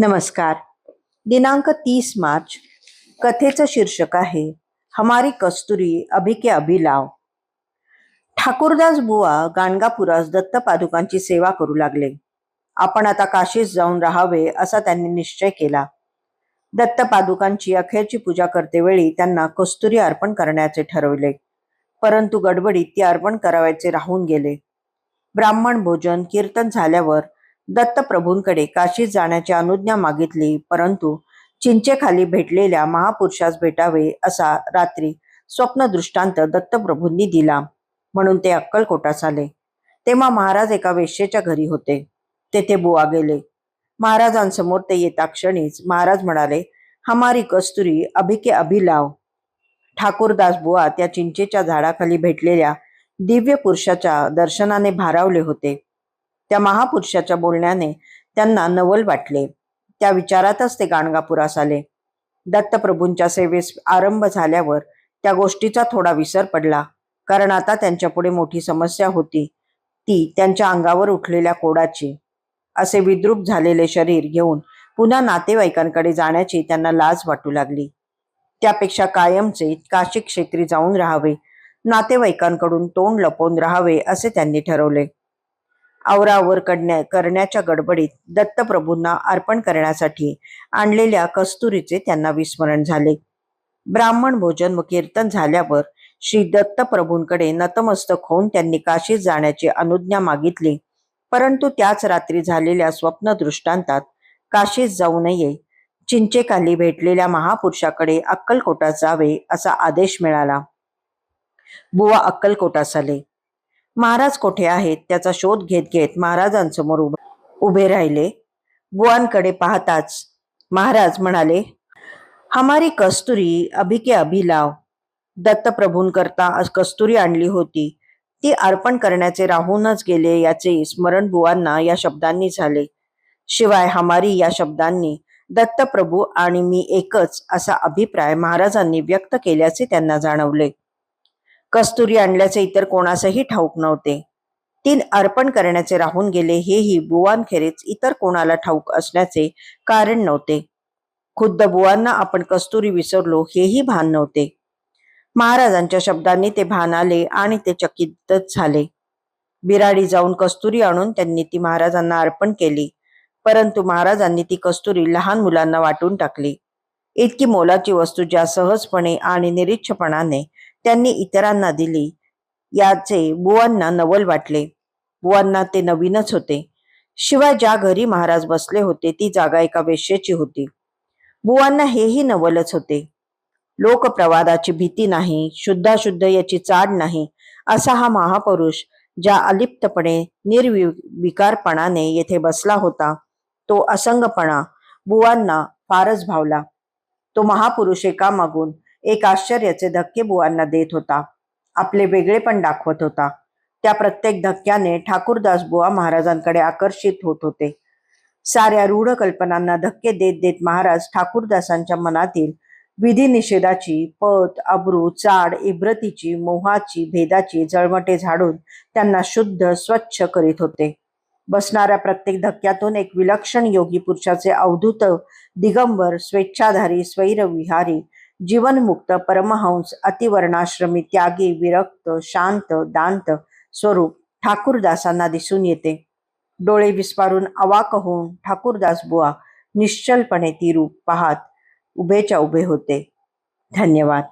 नमस्कार. दिनांक 30 मार्च. कथेचं शीर्षक आहे हमारी कस्तुरी अभी के अभी लाव. ठाकूरदास बुवा गाणगापुरास दत्त पादुकांची सेवा करू लागले. आपण आता काशीस जाऊन राहावे असा त्यांनी निश्चय केला. दत्त पादुकांची अखेरची पूजा करतेवेळी त्यांना कस्तुरी अर्पण करण्याचे ठरवले, परंतु गडबडीत ती अर्पण करावयाचे राहून गेले. ब्राह्मण भोजन कीर्तन झाल्यावर दत्तप्रभूंकडे काशीत जाण्याची अनुज्ञा मागितली, परंतु चिंचेखाली भेटलेल्या महापुरुषास भेटावे असा रात्री स्वप्न दृष्टांत दत्तप्रभूंनी दिला, म्हणून ते अक्कलकोटास आले. तेव्हा महाराज एका वेश्येच्या घरी होते. तेथे बुवा गेले. महाराजांसमोर ते येता क्षणीच महाराज म्हणाले, हमारी कस्तुरी अभी के अभी लाव. ठाकूरदास बुवा त्या चिंचेच्या झाडाखाली भेटलेल्या दिव्य पुरुषाच्या दर्शनाने भारावले होते. त्या महापुरुषाच्या बोलण्याने त्यांना नवल वाटले. त्या विचारातच ते गाणगापुरास आले. दत्तप्रभूंच्या सेवेस आरंभ झाल्यावर त्या गोष्टीचा थोडा विसर पडला, कारण आता त्यांच्या पुढे मोठी समस्या होती, ती त्यांच्या अंगावर उठलेल्या कोडाची. असे विद्रूप झालेले शरीर घेऊन पुन्हा नातेवाईकांकडे जाण्याची त्यांना लाज वाटू लागली. त्यापेक्षा कायमचे काशी क्षेत्री जाऊन राहावे, नातेवाईकांकडून तोंड लपवून राहावे असे त्यांनी ठरवले. आवरावर करण्याच्या गडबडीत दत्तप्रभूंना अर्पण करण्यासाठी आणलेल्या कस्तुरीचे त्यांना विस्मरण झाले. ब्राह्मण भोजन व कीर्तन झाल्यावर श्री दत्तप्रभूंकडे नतमस्तक होऊन त्यांनी काशीत जाण्याची अनुज्ञा मागितली, परंतु त्याच रात्री झालेल्या स्वप्न दृष्टांतात काशीत जाऊ नये, चिंचेखाली भेटलेल्या महापुरुषाकडे अक्कलकोटात जावे असा आदेश मिळाला. बुवा अक्कलकोटास आले. महाराज कोठे आहेत त्याचा शोध घेत घेत महाराजांसमोर उभे राहिले. बुवांकडे पाहताच महाराज म्हणाले, हमारी कस्तुरी अभी के अभी लाव. दत्तप्रभूंकरता कस्तुरी आणली होती, ती अर्पण करण्याचे राहूनच गेले याचे स्मरण बुवांना या शब्दांनी झाले. शिवाय हमारी या शब्दांनी दत्तप्रभू आणि मी एकच असा अभिप्राय महाराजांनी व्यक्त केल्याचे त्यांना जाणवले. कस्तुरी आणल्याचे इतर कोणासही ठाऊक नव्हते. ती अर्पण करण्याचे राहून गेले हेही बुवांखेरीज इतर कोणाला ठाऊक असण्याचे कारण नव्हते. खुद्द बुवांना आपण कस्तुरी विसरलो हेही भान नव्हते. महाराजांच्या शब्दांनी ते भान आले आणि ते चकितच झाले. बिराडी जाऊन कस्तुरी आणून त्यांनी ती महाराजांना अर्पण केली, परंतु महाराजांनी ती कस्तुरी लहान मुलांना वाटून टाकली. इतकी मोलाची वस्तू ज्या सहजपणे आणि निरीच्छपणाने त्यांनी इतरांना दिली याचे बुवांना नवल वाटले. बुवांना ते नवीनच होते. शिवाय ज्या घरी महाराज बसले होते ती जागा एका वेश्येची होती. बुवांना हेही नवलच होते. लोकप्रवादाची भीती नाही, शुद्धाशुद्ध याची चाड नाही, असा हा महापुरुष ज्या अलिप्तपणे निर्विकारपणाने येथे बसला होता, तो असंगपणा बुवांना फारच भावला. तो महापुरुष एकामागून एक आश्चर्याचे धक्के बुवांना देत होता, आपले वेगळेपण दाखवत होता. त्या प्रत्येक धक्क्याने ठाकूरदास बुवा महाराजांकडे आकर्षित होत होते. साऱ्या रूढ कल्पनांना धक्के देत देत महाराज ठाकूरदासांच्या मनातील विधी निषेधाची, पत, अब्रू, चाड, इब्रतीची, मोहाची, भेदाची जळमटे झाडून त्यांना शुद्ध स्वच्छ करीत होते. बसणाऱ्या प्रत्येक धक्क्यातून एक विलक्षण योगी पुरुषाचे अवधूत दिगंबर, स्वेच्छाधारी, स्वैरविहारी, जीवनमुक्त, परमहंस, अतिवर्णाश्रमी, त्यागी, विरक्त, शांत, दांत स्वरूप ठाकूरदासांना दिसून येते. डोळे विस्पारून अवाक होऊन ठाकूरदास बुवा निश्चलपणे ती रूप पाहत उभेच्या उभे होते. धन्यवाद.